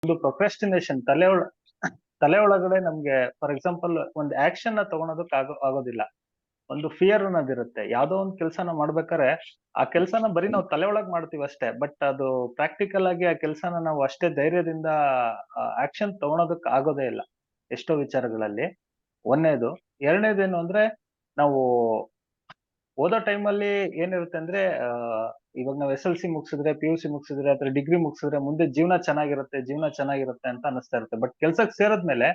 ಒಂದು ಪ್ರೊಕ್ರಾಸ್ಟಿನೇಷನ್ ತಲೆ ಒಳಗಡೆ ನಮ್ಗೆ ಫಾರ್ ಎಕ್ಸಾಂಪಲ್ ಒಂದು ಆಕ್ಷನ್ ನ ತಗೊಳೋದಕ್ಕೆ ಆಗೋದಿಲ್ಲ. ಒಂದು ಫಿಯರ್ ಅನ್ನೋದಿರುತ್ತೆ. ಯಾವ್ದೋ ಒಂದ್ ಕೆಲ್ಸನ ಮಾಡ್ಬೇಕಾರೆ ಆ ಕೆಲ್ಸನ ಬರೀ ನಾವು ತಲೆ ಒಳಗ್ ಮಾಡ್ತೀವಿ ಅಷ್ಟೇ. ಬಟ್ ಅದು ಪ್ರಾಕ್ಟಿಕಲ್ ಆಗಿ ಆ ಕೆಲ್ಸನ ನಾವು ಅಷ್ಟೇ ಧೈರ್ಯದಿಂದ ಆಕ್ಷನ್ ತಗೊಳೋದಕ್ ಆಗೋದೇ ಇಲ್ಲ ಎಷ್ಟೋ ವಿಚಾರಗಳಲ್ಲಿ. ಒಂದನೇದು. ಎರಡನೇದೇನು ಅಂದ್ರೆ ನಾವು ಓದೋ ಟೈಮಲ್ಲಿ ಏನಿರುತ್ತೆ ಅಂದ್ರೆ ಇವಾಗ ನಾವು SLC ಮುಗಿಸಿದ್ರೆ, PUC ಮುಗಿಸಿದ್ರೆ ಅಥವಾ ಡಿಗ್ರಿ ಮುಗಿಸಿದ್ರೆ ಮುಂದೆ ಜೀವನ ಚೆನ್ನಾಗಿರುತ್ತೆ ಅಂತ ಅನಿಸ್ತಾ ಇರುತ್ತೆ. ಬಟ್ ಕೆಲ್ಸಕ್ಕೆ ಸೇರಿದ್ಮೇಲೆ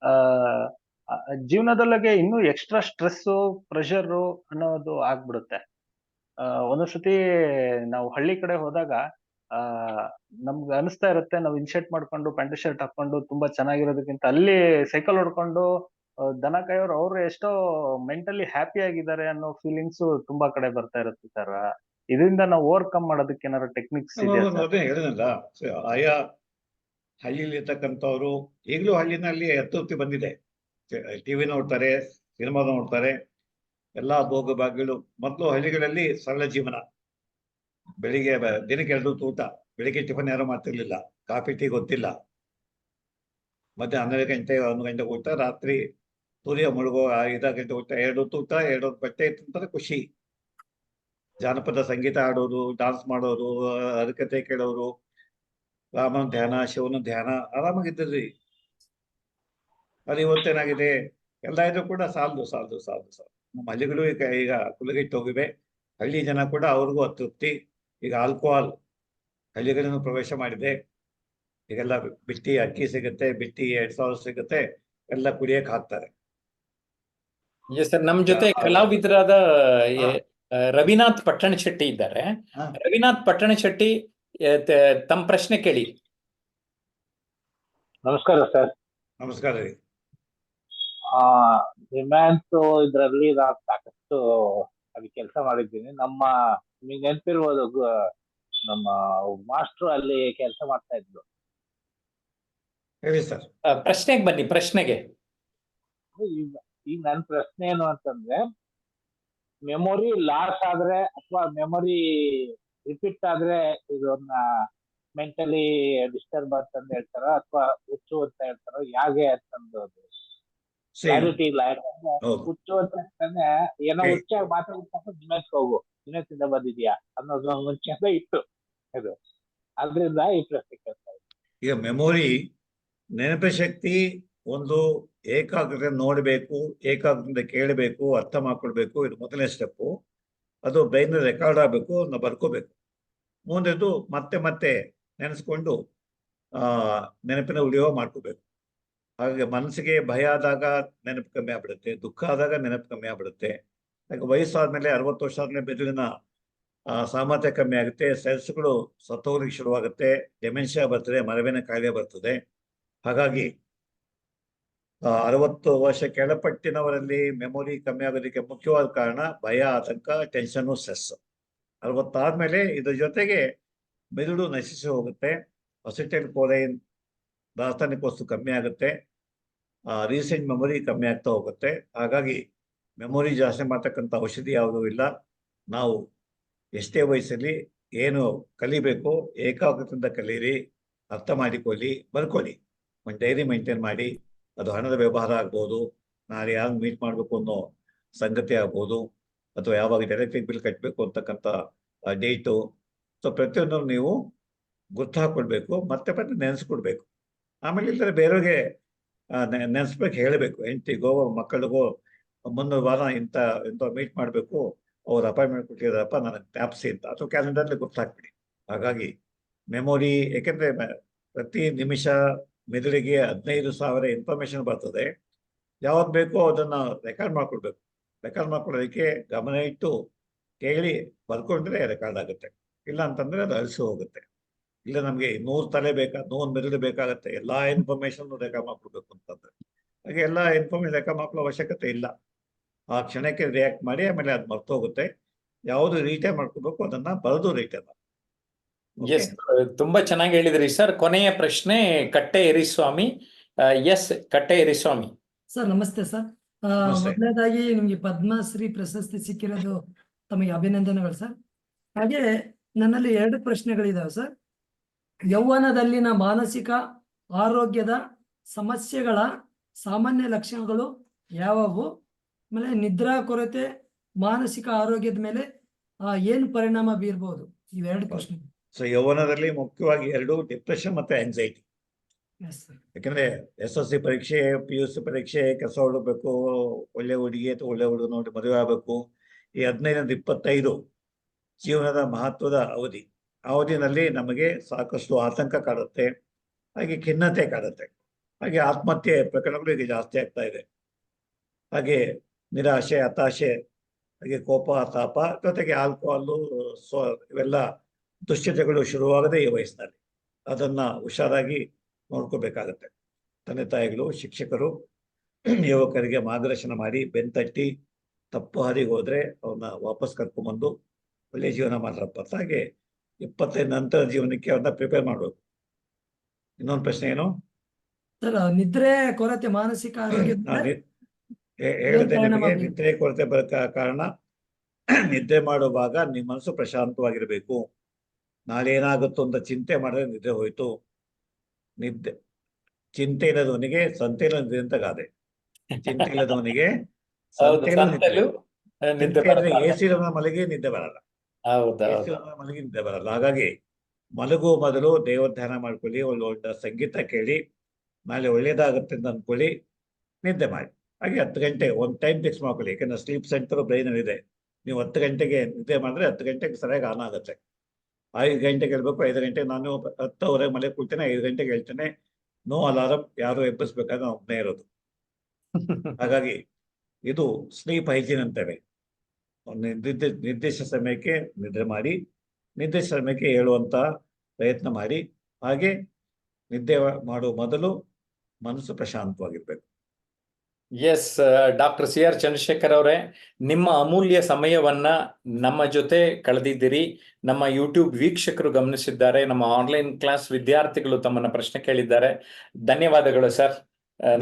ಆ ಜೀವನದೊಳಗೆ ಇನ್ನೂ ಎಕ್ಸ್ಟ್ರಾ ಸ್ಟ್ರೆಸ್ಸು, ಪ್ರೆಷರು ಅನ್ನೋದು ಆಗ್ಬಿಡುತ್ತೆ. ಒಂದೊಂದ್ಸತಿ ನಾವು ಹಳ್ಳಿ ಕಡೆ ಹೋದಾಗ ಆ ನಮ್ಗೆ ಅನಿಸ್ತಾ ಇರುತ್ತೆ, ನಾವು ಇನ್ಶರ್ಟ್ ಮಾಡ್ಕೊಂಡು ಪ್ಯಾಂಟ್ ಶರ್ಟ್ ಹಾಕೊಂಡು ತುಂಬಾ ಚೆನ್ನಾಗಿರೋದಕ್ಕಿಂತ ಅಲ್ಲಿ ಸೈಕಲ್ ಹೊಡ್ಕೊಂಡು ದನ ಕಾಯೋರು ಅವ್ರು ಎಷ್ಟೋ ಮೆಂಟಲಿ ಹ್ಯಾಪಿ ಆಗಿದ್ದಾರೆ ಅನ್ನೋ ಫೀಲಿಂಗ್ಸ್ ತುಂಬಾ ಕಡೆ ಬರ್ತಾ ಇರುತ್ತೆ ಸರ್. ಇದರಿಂದ ನಾವು ಓವರ್ಕಮ್ ಮಾಡೋದಕ್ಕೆ ಏನಾದ್ರು ಟೆಕ್ನಿಕ್ಸ್ ಇದೆಯಾ ಸರ್? ಅದೇ ಹೇಳಿದ್ನಲ್ಲ, ಆಯಾ ಹಳ್ಳಿಲಿ ಇರ್ತಕ್ಕಂಥವ್ರು ಈಗಲೂ ಹಳ್ಳಿನಲ್ಲಿ ಅತೃಪ್ತಿ ಬಂದಿದೆ. ಟಿವಿ ನೋಡ್ತಾರೆ, ಸಿನಿಮಾ ನೋಡ್ತಾರೆ, ಎಲ್ಲಾ ಭೋಗ ಭಾಗ್ಯಗಳು. ಮೊದಲು ಹಳ್ಳಿಗಳಲ್ಲಿ ಸರಳ ಜೀವನ. ಬೆಳಿಗ್ಗೆ ದಿನಕ್ಕೆ 2 ಊಟ. ಬೆಳಿಗ್ಗೆ ಟಿಫನ್ ಯಾರು ಮಾಡ್ತಿರ್ಲಿಲ್ಲ, ಕಾಫಿ ಟೀ ಗೊತ್ತಿಲ್ಲ. ಮತ್ತೆ 12 ಗಂಟೆ 1 ಗಂಟೆ ಊಟ, ರಾತ್ರಿ ಸೂರ್ಯ ಮುಳುಗೋ 5 ಗಂಟೆ ಊಟ, 2 ಊಟ 2 ಬಟ್ಟೆ ಇತ್ತಂತಾರೆ ಖುಷಿ. ಜಾನಪದ ಸಂಗೀತ ಆಡೋರು, ಡಾನ್ಸ್ ಮಾಡೋರು, ಹರಕತೆ ಕೇಳೋರು, ರಾಮನ ಧ್ಯಾನ, ಶಿವನ ಧ್ಯಾನ, ಆರಾಮಾಗಿದ್ರಿ. ಅದು ಇವತ್ತೇನಾಗಿದೆ, ಎಲ್ಲ ಇದ್ರು ಕೂಡ ಸಾಲದು. ನಮ್ಮ ಹಳ್ಳಿಗಳು ಈಗ ಕುಲಗೆಟ್ಟು ಹೋಗಿವೆ. ಹಳ್ಳಿ ಜನ ಕೂಡ ಅವ್ರಿಗೂ ಅತೃಪ್ತಿ. ಈಗ ಆಲ್ಕೋಹಾಲ್ ಹಳ್ಳಿಗಳನ್ನು ಪ್ರವೇಶ ಮಾಡಿದೆ. ಈಗೆಲ್ಲ ಬಿಟ್ಟಿ ಅಕ್ಕಿ ಸಿಗುತ್ತೆ, ಬಿಟ್ಟಿ 2000 ಸಿಗುತ್ತೆ, ಎಲ್ಲ ಕುಡಿಯಕ್ ಹಾಕ್ತಾರೆ. ಸರ್, ನಮ್ ಜೊತೆ ಕಲಾವಿದರಾದ ರವಿನಾಥ್ ಪಟ್ಟಣ ಶೆಟ್ಟಿ ಇದ್ದಾರೆ. ರವಿನಾಥ್ ಪಟ್ಟಣ ಶೆಟ್ಟಿ, ತಮ್ಮ ಪ್ರಶ್ನೆ ಕೇಳಿ. ನಮಸ್ಕಾರ ಸರ್. ನಮಸ್ಕಾರ ರೀ. ರಿಮ್ಯಾನ್ಸ್ ಇದ್ರಲ್ಲಿ ನಾನು ಸಾಕಷ್ಟು ಅಲ್ಲಿ ಕೆಲಸ ಮಾಡಿದ್ದೀನಿ. ನಿಮಗೆ ನೆನಪಿರ್ಬೋದು, ನಮ್ಮ ಮಾಸ್ಟ್ರು ಅಲ್ಲಿ ಕೆಲಸ ಮಾಡ್ತಾ ಇದ್ರು. ಹೇಳಿ ಸರ್. ಪ್ರಶ್ನೆಗೆ ಬನ್ನಿ. ಪ್ರಶ್ನೆಗೆ ಈಗ ನನ್ನ ಪ್ರಶ್ನೆ ಏನು ಅಂತಂದ್ರೆ, ಮೆಮೊರಿ ಲಾಸ್ ಆದ್ರೆ ಅಥವಾ ಮೆಮೊರಿ ರಿಪೀಟ್ ಆದ್ರೆ ಇದನ್ನ ಮೆಂಟಲಿ ಡಿಸ್ಟರ್ಬ್ ಅಂತ ಹೇಳ್ತಾರ ಅಥವಾ ಹುಚ್ಚು ಅಂತ ಹೇಳ್ತಾರ, ಹೇಗೆ ಅಂತಂದು ಕ್ಲಾರಿಟಿ ಇಲ್ಲ. ಯಾಕಂದ್ರೆ ಹುಚ್ಚು ಅಂತಂದ್ರೆ ಏನೋ ಹುಚ್ಚಾಗಿ ಮಾತಾಡ್ಕೊಂಡು ದಿನದಿಂದ ಬಂದಿದ್ಯಾ ಅನ್ನೋದು ಮುಂಚೆ ಇತ್ತು ಅದು. ಅದ್ರಿಂದ ಈ ಪ್ರಶ್ನೆ ಕೇಳ್ತಾ ಇದ್ದೀನಿ. ಈಗ ಮೆಮೊರಿ, ನೆನಪು ಶಕ್ತಿ ಒಂದು ಏಕಾಗ್ರತೆ ನೋಡಬೇಕು, ಏಕಾಗ್ರತೆ ಕೇಳಬೇಕು, ಅರ್ಥ ಮಾಡ್ಕೊಳ್ಬೇಕು. ಇದು ಮೊದಲನೇ ಸ್ಟೆಪ್ಪು. ಅದು ಬ್ರೈನ್ ರೆಕಾರ್ಡ್ ಆಗಬೇಕು, ನಾವು ಬರ್ಕೋಬೇಕು. ಮುಂದೆದು ಮತ್ತೆ ಮತ್ತೆ ನೆನೆಸ್ಕೊಂಡು ನೆನಪಿನ ಉಳಿಯೋ ಮಾಡ್ಕೋಬೇಕು. ಹಾಗೆ ಮನಸ್ಸಿಗೆ ಭಯ ಆದಾಗ ನೆನಪು ಕಮ್ಮಿ ಆಗ್ಬಿಡುತ್ತೆ, ದುಃಖ ಆದಾಗ ನೆನಪು ಕಮ್ಮಿ ಆಗ್ಬಿಡುತ್ತೆ. ಯಾಕೆ ವಯಸ್ಸಾದ್ಮೇಲೆ 60 ವರ್ಷ ಆದ್ಮೇಲೆ ಮೆದುಳಿನ ಸಾಮರ್ಥ್ಯ ಕಮ್ಮಿ ಆಗುತ್ತೆ, ಸೆಲ್ಸ್ಗಳು ಸತ್ತೋಗ್ಲಿಕ್ಕೆ ಶುರುವಾಗುತ್ತೆ, ಡೆಮೆನ್ಷಿಯಾ ಬರ್ತದೆ, ಮರವಿನ ಕಾಯಿಲೆ ಬರ್ತದೆ. ಹಾಗಾಗಿ 60 ವರ್ಷ ಕೆಳಪಟ್ಟಿನವರಲ್ಲಿ ಮೆಮೊರಿ ಕಮ್ಮಿ ಆಗೋದಕ್ಕೆ ಮುಖ್ಯವಾದ ಕಾರಣ ಭಯ, ಆತಂಕ, ಟೆನ್ಷನ್ನು, ಸ್ಟ್ರೆಸ್. 60 ಆದ್ಮೇಲೆ ಇದ್ರ ಜೊತೆಗೆ ಮೆದುಳು ನಶಿಸಿ ಹೋಗುತ್ತೆ, ಅಸಿಟೈಲ್ ಕೋಲೈನ್ ರಾಸಾಯನಿಕ ವಸ್ತು ಕಮ್ಮಿ ಆಗುತ್ತೆ, ರೀಸೆಂಟ್ ಮೆಮೊರಿ ಕಮ್ಮಿ ಆಗ್ತಾ ಹೋಗುತ್ತೆ. ಹಾಗಾಗಿ ಮೆಮೊರಿ ಜಾಸ್ತಿ ಮಾಡ್ತಕ್ಕಂಥ ಔಷಧಿ ಯಾವುದೂ ಇಲ್ಲ. ನಾವು ಎಷ್ಟೇ ವಯಸ್ಸಲ್ಲಿ ಏನು ಕಲಿಬೇಕು, ಏಕಾಗ್ರತೆಯಿಂದ ಕಲೀರಿ, ಅರ್ಥ ಮಾಡಿಕೊಳ್ಳಿ, ಬರ್ಕೊಳ್ಳಿ. ಒಂದು ಡೈರಿ ಮೇಂಟೈನ್ ಮಾಡಿ. ಅದು ಹಣದ ವ್ಯವಹಾರ ಆಗ್ಬೋದು, ನಾಳೆ ಯಾರು ಮೀಟ್ ಮಾಡಬೇಕು ಅನ್ನೋ ಸಂಗತಿ ಆಗ್ಬೋದು, ಅಥವಾ ಯಾವಾಗ ಎಲೆಕ್ಟ್ರಿಕ್ ಬಿಲ್ ಕಟ್ಟಬೇಕು ಅಂತಕ್ಕಂಥ ಡೇಟು. ಸೊ ಪ್ರತಿಯೊಂದು ನೀವು ಗುರ್ತು ಹಾಕೊಳ್ಬೇಕು, ಮತ್ತೆ ಮತ್ತೆ ನೆನೆಸ್ಕೊಡ್ಬೇಕು. ಆಮೇಲೆ ಇಲ್ಲದ್ರೆ ಬೇರೆಯವ್ರಿಗೆ ನೆನೆಸ್ಬೇಕು, ಹೇಳಬೇಕು. ಹೆಂಡತಿಗೋ ಮಕ್ಕಳಿಗೋ 3 ವಾರ ಇಂಥ ಮೀಟ್ ಮಾಡಬೇಕು, ಅವ್ರು ಅಪಾಯಿಂಟ್ಮೆಂಟ್ ಕೊಟ್ಟಿದ್ದಾರಪ್ಪ, ನನಗೆ ಜ್ಞಾಪಿಸಿ ಅಂತ, ಅಥವಾ ಕ್ಯಾಲೆಂಡರ್ಲಿ ಗೊತ್ತಾಗ್ಬಿಡಿ. ಹಾಗಾಗಿ ಮೆಮೊರಿ, ಯಾಕೆಂದ್ರೆ ಪ್ರತಿ ನಿಮಿಷ ಮೆದುಳಿಗೆ 15,000 ಇನ್ಫಾರ್ಮೇಶನ್ ಬರ್ತದೆ. ಯಾವ್ದು ಬೇಕೋ ಅದನ್ನ ರೆಕಾರ್ಡ್ ಮಾಡ್ಕೊಳ್ಬೇಕು. ರೆಕಾರ್ಡ್ ಮಾಡ್ಕೊಳ್ಳೋದಕ್ಕೆ ಗಮನ ಇಟ್ಟು ಕೇಳಿ ಬರ್ಕೊಂಡ್ರೆ ರೆಕಾರ್ಡ್ ಆಗುತ್ತೆ. ಇಲ್ಲ ಅಂತಂದ್ರೆ ಅದು ಅಳಿಸಿ ಹೋಗುತ್ತೆ. ಇಲ್ಲ ನಮ್ಗೆ 100 ತಲೆ 100 ಮೆದುಳು ಬೇಕಾಗತ್ತೆ, ಎಲ್ಲಾ ಇನ್ಫಾರ್ಮೇಶನ್ ರೆಕಾರ್ಡ್ ಮಾಡ್ಕೊಳ್ಬೇಕು ಅಂತಂದ್ರೆ. ಹಾಗೆ ಎಲ್ಲ ಇನ್ಫಾರ್ಮೇಶನ್ ರೆಕಾರ್ಡ್ ಮಾಡ್ಕೊಳ್ಳೋ ಅವಶ್ಯಕತೆ ಇಲ್ಲ. ಆ ಕ್ಷಣಕ್ಕೆ ರಿಯಾಕ್ಟ್ ಮಾಡಿ ಆಮೇಲೆ ಅದು ಮರ್ತೋಗುತ್ತೆ. ಯಾವುದು ರೀಟೈನ್ ಮಾಡ್ಕೋಬೇಕು ಅದನ್ನ ಬರೆದು ರೀಟೈನ್. ತುಂಬಾ ಚೆನ್ನಾಗಿ ಹೇಳಿದ್ರಿ ಸರ್. ಕೊನೆಯ ಪ್ರಶ್ನೆ ಕಟ್ಟೆ ಎರಿಸ್ವಾಮಿ. ಕಟ್ಟೆ ಎರಿಸ್ವಾಮಿ ಸರ್, ನಮಸ್ತೆ ಸರ್. ಮೊದಲನೇದಾಗಿ ನಿಮ್ಗೆ ಪದ್ಮಶ್ರೀ ಪ್ರಶಸ್ತಿ ಸಿಕ್ಕಿರೋದು ತಮಗೆ ಅಭಿನಂದನೆಗಳು ಸರ್. ಹಾಗೆ ನನ್ನಲ್ಲಿ 2 ಪ್ರಶ್ನೆಗಳಿದಾವೆ ಸರ್. ಯೌವನದಲ್ಲಿನ ಮಾನಸಿಕ ಆರೋಗ್ಯದ ಸಮಸ್ಯೆಗಳ ಸಾಮಾನ್ಯ ಲಕ್ಷಣಗಳು ಯಾವುವು? ಆಮೇಲೆ ನಿದ್ರಾ ಕೊರತೆ ಮಾನಸಿಕ ಆರೋಗ್ಯದ ಮೇಲೆ ಏನು ಪರಿಣಾಮ ಬೀರ್ಬೋದು? ಇವೆರಡು ಪ್ರಶ್ನೆ. ಸೊ ಯೌವನದಲ್ಲಿ ಮುಖ್ಯವಾಗಿ ಎರಡು, ಡಿಪ್ರೆಷನ್ ಮತ್ತೆ ಆಂಗ್ಸೈಟಿ. Yes sir. ಯಾಕಂದ್ರೆ SSLC ಪರೀಕ್ಷೆ, PUC ಪರೀಕ್ಷೆ, ಕೆಲಸ ಹುಡುಕ್ಬೇಕು, ಒಳ್ಳೆ ಹುಡುಗಿ ಅಥವಾ ಒಳ್ಳೆ ಹುಡುಗ ನೋಡಿ ಮದುವೆ ಆಗಬೇಕು. ಈ 15-25 ಜೀವನದ ಮಹತ್ವದ ಅವಧಿ. ಅವಧಿನಲ್ಲಿ ನಮಗೆ ಸಾಕಷ್ಟು ಆತಂಕ ಕಾಡುತ್ತೆ, ಹಾಗೆ ಖಿನ್ನತೆ ಕಾಡುತ್ತೆ, ಹಾಗೆ ಆತ್ಮಹತ್ಯೆ ಪ್ರಕರಣಗಳು ಈಗ ಜಾಸ್ತಿ ಆಗ್ತಾ ಇದೆ. ಹಾಗೆ ನಿರಾಶೆ, ಹತಾಶೆ, ಹಾಗೆ ಕೋಪ, ತಾಪ, ಜೊತೆಗೆ ಆಲ್ಕೋಹಾಲು, ಇವೆಲ್ಲ ದುಶ್ಚಟಗಳು ಶುರುವಾಗದೆ ಈ ವಯಸ್ಸಿನಲ್ಲಿ. ಅದನ್ನ ಹುಷಾರಾಗಿ ನೋಡ್ಕೋಬೇಕಾಗತ್ತೆ. ತಂದೆ ತಾಯಿಗಳು, ಶಿಕ್ಷಕರು ಯುವಕರಿಗೆ ಮಾರ್ಗದರ್ಶನ ಮಾಡಿ ಬೆನ್ತಟ್ಟಿ ತಪ್ಪು ಹಾದಿಗೆ ಹೋದ್ರೆ ಅವನ್ನ ವಾಪಸ್ ಕರ್ಕೊಂಡ್ಬಂದು ಒಳ್ಳೆ ಜೀವನ ಮಾಡ್ರಪ್ಪ. ಹಾಗೆ 25 ನಂತರ ಜೀವನಕ್ಕೆ ಅವ್ರನ್ನ ಪ್ರಿಪೇರ್ ಮಾಡಬೇಕು. ಇನ್ನೊಂದು ಪ್ರಶ್ನೆ ಏನು ಸರ್? ನಿದ್ರೆ ಕೊರತೆ ಮಾನಸಿಕ ಆರೋಗ್ಯದ ಹೇಳಿದೆ ಪರಿಣಾಮ ನಿಮಗೆ. ಬೀರುತ್ತೆ? ನಿದ್ರೆ ಕೊರತೆ ಬರೋ ಕಾರಣ ನಿದ್ದೆ ಮಾಡುವಾಗ ನಿಮ್ಮ ಮನಸ್ಸು ಪ್ರಶಾಂತವಾಗಿರ್ಬೇಕು. ನಾಳೆ ಏನಾಗುತ್ತೋ ಅಂತ ಚಿಂತೆ ಮಾಡಿದ್ರೆ ನಿದ್ರೆ ಹೋಯ್ತು. ಚಿಂತೆ ಇಲ್ಲದವನಿಗೆ ಸಂತೆ ನಿದ್ರೆ ಅಂತ ಗಾದೆ. ಚಿಂತೆ ಇಲ್ಲದವನಿಗೆ ಸಂತೆಯಲ್ಲೂ ನಿದ್ರೆ. ಚಿಂತೆ ಇದ್ರೆ AC ಮಲಗಿ ನಿದ್ದೆ ಬರಲ್ಲ. AC ಮಲಗಿ ನಿದ್ದೆ ಬರಲ್ಲ. ಹಾಗಾಗಿ ಮಲಗುವ ಮೊದಲು ದೇವರ ಧ್ಯಾನ ಮಾಡ್ಕೊಳ್ಳಿ, ಒಳ್ಳೆ ಸಂಗೀತ ಕೇಳಿ, ನಾಳೆ ಒಳ್ಳೇದಾಗುತ್ತೆ ಅಂತ ಅನ್ಕೊಳ್ಳಿ, ನಿದ್ದೆ ಮಾಡಿ. ಹಾಗೆ 10 ಗಂಟೆ ಒಂದು ಟೈಮ್ ಫಿಕ್ಸ್ ಮಾಡ್ಕೊಳ್ಳಿ. ಯಾಕಂದ್ರೆ ಸ್ಲೀಪ್ ಸೆಂಟರ್ ಬ್ರೈನ್ ಇದೆ. ನೀವು 10 ಗಂಟೆಗೆ ನಿದ್ದೆ ಮಾಡಿದ್ರೆ 10 ಗಂಟೆಗೆ ಸರಿಯಾಗಿ ಆನ್ ಆಗುತ್ತೆ. 5 ಗಂಟೆಗೆ ಹೇಳ್ಬೇಕು. 5 ಗಂಟೆಗೆ ನಾನು 10:15 ಮನೆ ಕೂಳ್ತೇನೆ, 5 ಗಂಟೆಗೆ ಹೇಳ್ತೇನೆ. ನೋ ಅಲಾರಂ, ಯಾರು ಎಬ್ಬಿಸ್ಬೇಕಾದ್ರೆ ನಾವು ಒಬ್ಬನೇ ಇರೋದು. ಹಾಗಾಗಿ ಇದು ಸ್ಲೀಪ್ ಹೈಜೀನ್ ಅಂತೇವೆ. ನಿರ್ದಿಷ್ಟ ಸಮಯಕ್ಕೆ ನಿದ್ರೆ ಮಾಡಿ, ನಿರ್ದಿಷ್ಟ ಸಮಯಕ್ಕೆ ಹೇಳುವಂತ ಪ್ರಯತ್ನ ಮಾಡಿ. ಹಾಗೆ ನಿದ್ದೆ ಮಾಡುವ ಮೊದಲು ಮನಸ್ಸು ಪ್ರಶಾಂತವಾಗಿರ್ಬೇಕು. ಎಸ್, ಡಾಕ್ಟರ್ CR ಚಂದ್ರಶೇಖರ್ ಅವರೇ, ನಿಮ್ಮ ಅಮೂಲ್ಯ ಸಮಯವನ್ನ ನಮ್ಮ ಜೊತೆ ಕಳೆದಿದ್ದೀರಿ. ನಮ್ಮ ಯೂಟ್ಯೂಬ್ ವೀಕ್ಷಕರು ಗಮನಿಸಿದ್ದಾರೆ, ನಮ್ಮ ಆನ್ಲೈನ್ ಕ್ಲಾಸ್ ವಿದ್ಯಾರ್ಥಿಗಳು ತಮ್ಮನ್ನ ಪ್ರಶ್ನೆ ಕೇಳಿದ್ದಾರೆ. ಧನ್ಯವಾದಗಳು ಸರ್.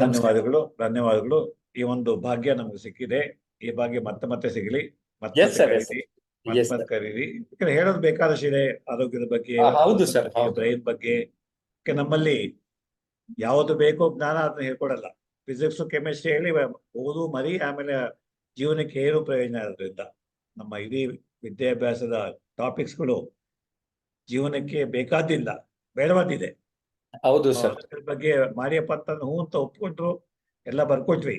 ಧನ್ಯವಾದಗಳು. ಈ ಒಂದು ಭಾಗ್ಯ ನಮ್ಗೆ ಸಿಕ್ಕಿದೆ. ಈ ಭಾಗ್ಯ ಮತ್ತೆ ಮತ್ತೆ ಸಿಗಲಿ. ಮತ್ತೆ ಕರೀರಿ. ಯಾಕಂದ್ರೆ ಹೇಳೋದು ಬೇಕಾದಷ್ಟು ಇದೆ ಆರೋಗ್ಯದ ಬಗ್ಗೆ, ಹೌದು ಸರ್, ಬ್ರೈನ್ ಬಗ್ಗೆ. ನಮ್ಮಲ್ಲಿ ಯಾವುದು ಬೇಕೋ ಜ್ಞಾನ ಅದನ್ನ ಹೇಳ್ಕೊಡಲ್ಲ. ಫಿಸಿಕ್ಸ್, ಕೆಮಿಸ್ಟ್ರಿ ಹೇಳಿ ಓದು ಮರಿ, ಆಮೇಲೆ ಜೀವನಕ್ಕೆ ಏನು ಪ್ರಯೋಜನ ಇರೋದ್ರಿಂದ ನಮ್ಮ ಇಡೀ ವಿದ್ಯಾಭ್ಯಾಸದ ಟಾಪಿಕ್ಸ್ಗಳು ಜೀವನಕ್ಕೆ ಬೇಕಾದಿಲ್ಲ, ಬೇಡವಾದಿದೆ. ಹೌದು ಸರ್. ಅದ್ರ ಬಗ್ಗೆ ಮಾಡಿಯಪ್ಪ ಅಂತ ಹೂ ಅಂತ ಒಪ್ಕೊಂಡ್ರು, ಎಲ್ಲ ಬರ್ಕೊಟ್ವಿ.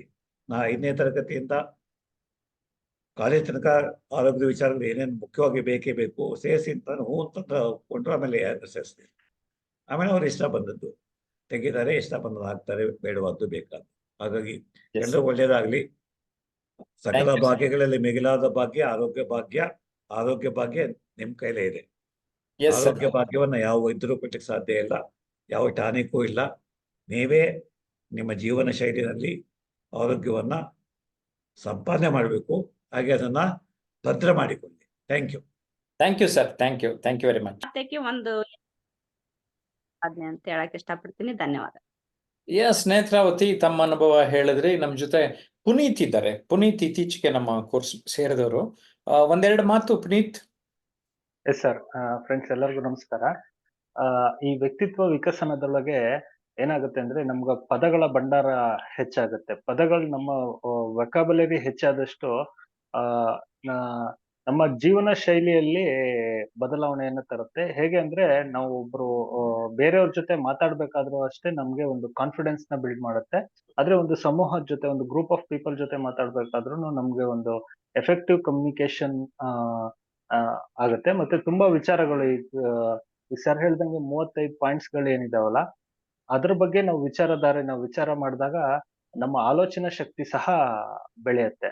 5ನೇ ತರಗತಿಯಿಂದ ಕಾಲೇಜ್ ತನಕ ಆರೋಗ್ಯದ ವಿಚಾರಗಳು ಏನೇನು ಮುಖ್ಯವಾಗಿ ಬೇಕೇ ಬೇಕು ಸೇರಿಸಿ ಅಂತ ಹೂ ಅಂತ ಒಪ್ಕೊಂಡ್ರು. ಆಮೇಲೆ ಸೇರಿಸ್ತೀವಿ. ಆಮೇಲೆ ಅವ್ರು ಇಷ್ಟ ಬಂದದ್ದು ತೆಗಿತಾರೆ, ಇಷ್ಟ ಬಂದದ್ದು ಹಾಕ್ತಾರೆ, ಬೇಡವಾದ್ದು ಬೇಕಾದ. ಹಾಗಾಗಿ ಎಲ್ಲರೂ ಒಳ್ಳೇದಾಗ್ಲಿ. ಸಕಲ ಭಾಗ್ಯಗಳಲ್ಲಿ ಮಿಗಿಲಾದ ಭಾಗ್ಯ ಆರೋಗ್ಯ ಭಾಗ್ಯ. ಆರೋಗ್ಯ ಭಾಗ್ಯ ನಿಮ್ ಕೈಲೇ ಇದೆ. ಆರೋಗ್ಯ ಭಾಗ್ಯವನ್ನ ಯಾವ ವೈದ್ಯರು ಕೊಟ್ಟಕ್ಕೆ ಸಾಧ್ಯ ಇಲ್ಲ, ಯಾವ ಟಾನಿಕೂ ಇಲ್ಲ. ನೀವೇ ನಿಮ್ಮ ಜೀವನ ಶೈಲಿನಲ್ಲಿ ಆರೋಗ್ಯವನ್ನ ಸಂಪಾದನೆ ಮಾಡಬೇಕು. ಹಾಗೆ ಅದನ್ನ ಭದ್ರ ಮಾಡಿಕೊಳ್ಳಿ. Thank you sir. Thank you very much. ಒಂದು ಅಂತ ಹೇಳಕ್ ಇಷ್ಟಪಡ್ತೀನಿ. ಧನ್ಯವಾದ. ಎಸ್, ನೇತ್ರಾವತಿ ತಮ್ಮ ಅನುಭವ ಹೇಳಿದ್ರಿ. ನಮ್ಮ ಜೊತೆ ಪುನೀತ್ ಇದ್ದಾರೆ. ಪುನೀತ್ ಇತ್ತೀಚೆಗೆ ನಮ್ಮ ಕೋರ್ಸ್ ಸೇರಿದವರು. ಒಂದೆರಡು ಮಾತು ಪುನೀತ್. Yes sir. ಫ್ರೆಂಡ್ಸ್ ಎಲ್ಲರಿಗೂ ನಮಸ್ಕಾರ. ಈ ವ್ಯಕ್ತಿತ್ವ ವಿಕಸನದೊಳಗೆ ಏನಾಗುತ್ತೆ ಅಂದ್ರೆ ನಮ್ಗ ಪದಗಳ ಭಂಡಾರ ಹೆಚ್ಚಾಗುತ್ತೆ. ಪದಗಳು ನಮ್ಮ ವೊಕ್ಯಾಬುಲರಿ ಹೆಚ್ಚಾದಷ್ಟು ನಮ್ಮ ಜೀವನ ಶೈಲಿಯಲ್ಲಿ ಬದಲಾವಣೆಯನ್ನು ತರುತ್ತೆ. ಹೇಗೆ ಅಂದ್ರೆ ನಾವು ಒಬ್ರು ಬೇರೆಯವ್ರ ಜೊತೆ ಮಾತಾಡ್ಬೇಕಾದ್ರೂ ಅಷ್ಟೇ ನಮ್ಗೆ ಒಂದು ಕಾನ್ಫಿಡೆನ್ಸ್ ನ ಬಿಲ್ಡ್ ಮಾಡುತ್ತೆ. ಆದ್ರೆ ಒಂದು ಸಮೂಹದ ಜೊತೆ, ಒಂದು ಗ್ರೂಪ್ ಆಫ್ ಪೀಪಲ್ ಜೊತೆ ಮಾತಾಡ್ಬೇಕಾದ್ರೂ ನಮ್ಗೆ ಒಂದು ಎಫೆಕ್ಟಿವ್ ಕಮ್ಯುನಿಕೇಶನ್ ಆಗುತ್ತೆ. ಮತ್ತೆ ತುಂಬಾ ವಿಚಾರಗಳು ಈಗ ಸರ್ ಹೇಳ್ದಂಗೆ 35 ಪಾಯಿಂಟ್ಸ್ ಗಳು ಏನಿದಾವಲ್ಲ, ಅದ್ರ ಬಗ್ಗೆ ನಾವು ವಿಚಾರ ಮಾಡಿದಾಗ ನಮ್ಮ ಆಲೋಚನಾ ಶಕ್ತಿ ಸಹ ಬೆಳೆಯುತ್ತೆ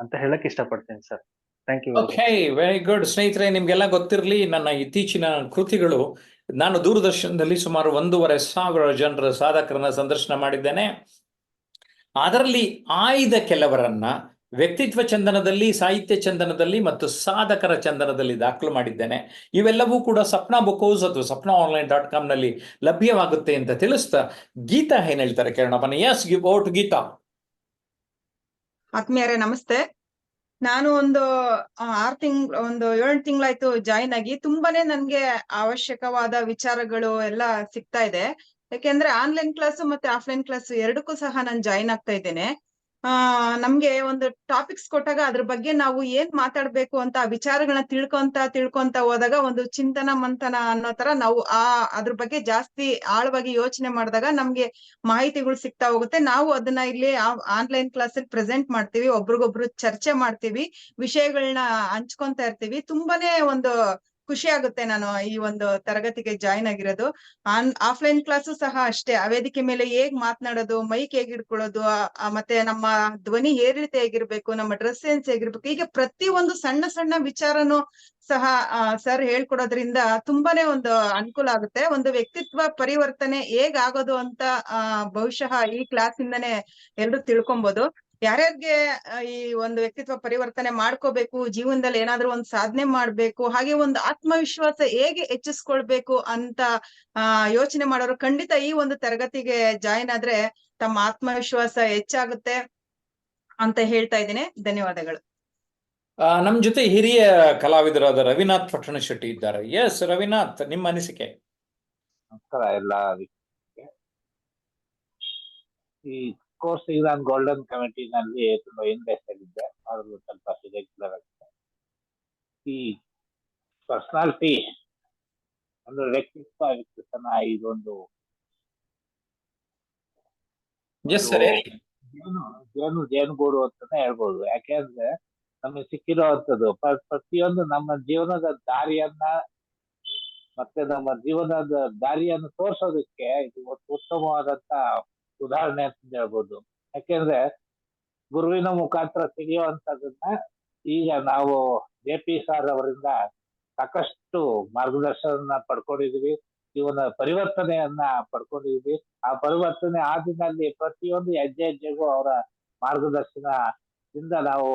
ಅಂತ ಹೇಳಕ್ ಇಷ್ಟಪಡ್ತೀನಿ sir. Thank you. Okay, very good. ಸ್ನೇಹಿತರೆ, ನಿಮ್ಗೆಲ್ಲ ಗೊತ್ತಿರಲಿ, ನನ್ನ ಇತ್ತೀಚಿನ ಕೃತಿಗಳು, ನಾನು ದೂರದರ್ಶನದಲ್ಲಿ ಸುಮಾರು 1,500 ಜನರ ಸಾಧಕರನ್ನ ಸಂದರ್ಶನ ಮಾಡಿದ್ದೇನೆ. ಅದರಲ್ಲಿ ಆಯ್ದ ಕೆಲವರನ್ನ ವ್ಯಕ್ತಿತ್ವ ಚಂದನದಲ್ಲಿ, ಸಾಹಿತ್ಯ ಚಂದನದಲ್ಲಿ ಮತ್ತು ಸಾಧಕರ ಚಂದನದಲ್ಲಿ ದಾಖಲು ಮಾಡಿದ್ದೇನೆ. ಇವೆಲ್ಲವೂ ಕೂಡ ಸಪ್ನಾ ಬುಕ್ ಹೌಸ್ ಅಥವಾ sapnaonline.com ನಲ್ಲಿ ಲಭ್ಯವಾಗುತ್ತೆ ಅಂತ ತಿಳಿಸ್ತಾ ಗೀತಾ ಏನ್ ಹೇಳ್ತಾರೆ ಕೇಳೋಣ ಬನ್ನಿ. Yes, give out Geeta. ಆತ್ಮೀಯರೇ ನಮಸ್ತೆ. ನಾನು ಒಂದು 7 ತಿಂಗಳಾಯ್ತು ಜಾಯಿನ್ ಆಗಿ. ತುಂಬಾನೇ ನನ್ಗೆ ಅವಶ್ಯಕವಾದ ವಿಚಾರಗಳು ಎಲ್ಲ ಸಿಗ್ತಾ ಇದೆ. ಯಾಕೆಂದ್ರೆ ಆನ್ಲೈನ್ ಕ್ಲಾಸ್ ಮತ್ತೆ ಆಫ್ಲೈನ್ ಕ್ಲಾಸ್ ಎರಡಕ್ಕೂ ಸಹ ನಾನು ಜಾಯಿನ್ ಆಗ್ತಾ ಇದ್ದೇನೆ. ನಮ್ಗೆ ಒಂದು ಟಾಪಿಕ್ಸ್ ಕೊಟ್ಟಾಗ ಅದ್ರ ಬಗ್ಗೆ ನಾವು ಏನ್ ಮಾತಾಡ್ಬೇಕು ಅಂತ ಆ ವಿಚಾರಗಳನ್ನ ತಿಳ್ಕೊಂತ ಹೋದಾಗ ಒಂದು ಚಿಂತನ ಮಂಥನ ಅನ್ನೋ ತರ ನಾವು ಅದ್ರ ಬಗ್ಗೆ ಜಾಸ್ತಿ ಆಳವಾಗಿ ಯೋಚನೆ ಮಾಡಿದಾಗ ನಮ್ಗೆ ಮಾಹಿತಿಗಳು ಸಿಗ್ತಾ ಹೋಗುತ್ತೆ. ನಾವು ಅದನ್ನ ಇಲ್ಲಿ ಆನ್ಲೈನ್ ಕ್ಲಾಸ್ ಅಲ್ಲಿ ಪ್ರೆಸೆಂಟ್ ಮಾಡ್ತೀವಿ, ಒಬ್ರಿಗೊಬ್ರು ಚರ್ಚೆ ಮಾಡ್ತೀವಿ, ವಿಷಯಗಳನ್ನ ಹಂಚ್ಕೊಂತ ಇರ್ತೀವಿ. ತುಂಬಾನೇ ಒಂದು ಖುಷಿ ಆಗುತ್ತೆ ನಾನು ಈ ಒಂದು ತರಗತಿಗೆ ಜಾಯಿನ್ ಆಗಿರೋದು. ಆಫ್ಲೈನ್ ಕ್ಲಾಸು ಸಹ ಅಷ್ಟೇ. ಆ ವೇದಿಕೆ ಮೇಲೆ ಹೇಗ್ ಮಾತನಾಡೋದು, ಮೈಕ್ ಹೇಗ್ ಹಿಡ್ಕೊಳ್ಳೋದು, ಮತ್ತೆ ನಮ್ಮ ಧ್ವನಿ ಏ ರೀತಿ ಹೇಗಿರ್ಬೇಕು, ನಮ್ಮ ಡ್ರೆಸ್ ಸೆನ್ಸ್ ಹೇಗಿರ್ಬೇಕು, ಹೀಗೆ ಪ್ರತಿ ಒಂದು ಸಣ್ಣ ಸಣ್ಣ ವಿಚಾರನು ಸಹ ಸರ್ ಹೇಳ್ಕೊಡೋದ್ರಿಂದ ತುಂಬಾನೇ ಒಂದು ಅನುಕೂಲ ಆಗುತ್ತೆ. ಒಂದು ವ್ಯಕ್ತಿತ್ವ ಪರಿವರ್ತನೆ ಹೇಗ್ ಆಗೋದು ಅಂತ ಬಹುಶಃ ಈ ಕ್ಲಾಸ್ ಇಂದಾನೆ ಎಲ್ರು ತಿಳ್ಕೊಬಹುದು. ಯಾರ್ಯಾರ್ಗೆ ಈ ಒಂದು ವ್ಯಕ್ತಿತ್ವ ಪರಿವರ್ತನೆ ಮಾಡ್ಕೋಬೇಕು, ಜೀವನದಲ್ಲಿ ಏನಾದ್ರೂ ಒಂದು ಸಾಧನೆ ಮಾಡ್ಬೇಕು, ಹಾಗೆ ಒಂದು ಆತ್ಮವಿಶ್ವಾಸ ಹೇಗೆ ಹೆಚ್ಚಿಸ್ಕೊಳ್ಬೇಕು ಅಂತ ಯೋಚನೆ ಮಾಡೋರು ಖಂಡಿತ ಈ ಒಂದು ತರಗತಿಗೆ ಜಾಯಿನ್ ಆದ್ರೆ ತಮ್ಮ ಆತ್ಮವಿಶ್ವಾಸ ಹೆಚ್ಚಾಗುತ್ತೆ ಅಂತ ಹೇಳ್ತಾ ಇದ್ದೀನಿ. ಧನ್ಯವಾದಗಳು. ನಮ್ ಜೊತೆ ಹಿರಿಯ ಕಲಾವಿದರಾದ ರವಿನಾಥ್ ಪಟ್ಟಣಶೆಟ್ಟಿ ಇದ್ದಾರೆ. ಎಸ್ ರವಿನಾಥ್, ನಿಮ್ಮ ಅನಿಸಿಕೆ? ನಮಸ್ಕಾರ ಎಲ್ಲ ವೀಕ್ಷಕರಿಗೆ. ಈ ಕೋರ್ಸ್ ಈಗ ನಾನು ಗೋಲ್ಡನ್ ಕಮಿಟಿನಲ್ಲಿ ತುಂಬಾ ಇನ್ವೆಸ್ಟ್ ಆಗಿದ್ದೆ, ಅದ್ರಲ್ಲಿ ಸ್ವಲ್ಪ ರೆಗ್ಯುಲರ್ ಆಗಿದೆ. ಈ ಪರ್ಸನಾಲಿಟಿ ಅಂದ್ರೆ ವ್ಯಕ್ತಿತ್ವ ವಿಕಸನ ಇದೊಂದು ಜೇನುಗೂಡು ಅಂತಾನೆ ಹೇಳ್ಬೋದು. ಯಾಕೆಂದ್ರೆ ನಮಗೆ ಸಿಕ್ಕಿರೋವಂಥದ್ದು ಪ್ರತಿಯೊಂದು ನಮ್ಮ ಜೀವನದ ದಾರಿಯನ್ನ ಮತ್ತೆ ನಮ್ಮ ಜೀವನದ ದಾರಿಯನ್ನು ತೋರ್ಸೋದಕ್ಕೆ ಇದು ಉತ್ತಮವಾದಂತ ಉದಾಹರಣೆ ಅಂತ ಹೇಳ್ಬೋದು. ಯಾಕೆಂದ್ರೆ ಗುರುವಿನ ಮುಖಾಂತರ ಸಿಗಿಯುವಂತದನ್ನ ಈಗ ನಾವು JP ಸರ್ ಅವರಿಂದ ಸಾಕಷ್ಟು ಮಾರ್ಗದರ್ಶನ ಪಡ್ಕೊಂಡಿದೀವಿ, ಜೀವನ ಪರಿವರ್ತನೆಯನ್ನ ಪಡ್ಕೊಂಡಿದೀವಿ. ಆ ಪರಿವರ್ತನೆ ಆದಿನಲ್ಲಿ ಪ್ರತಿಯೊಂದು ಹೆಜ್ಜೆಗೂ ಅವರ ಮಾರ್ಗದರ್ಶನದಿಂದ ನಾವು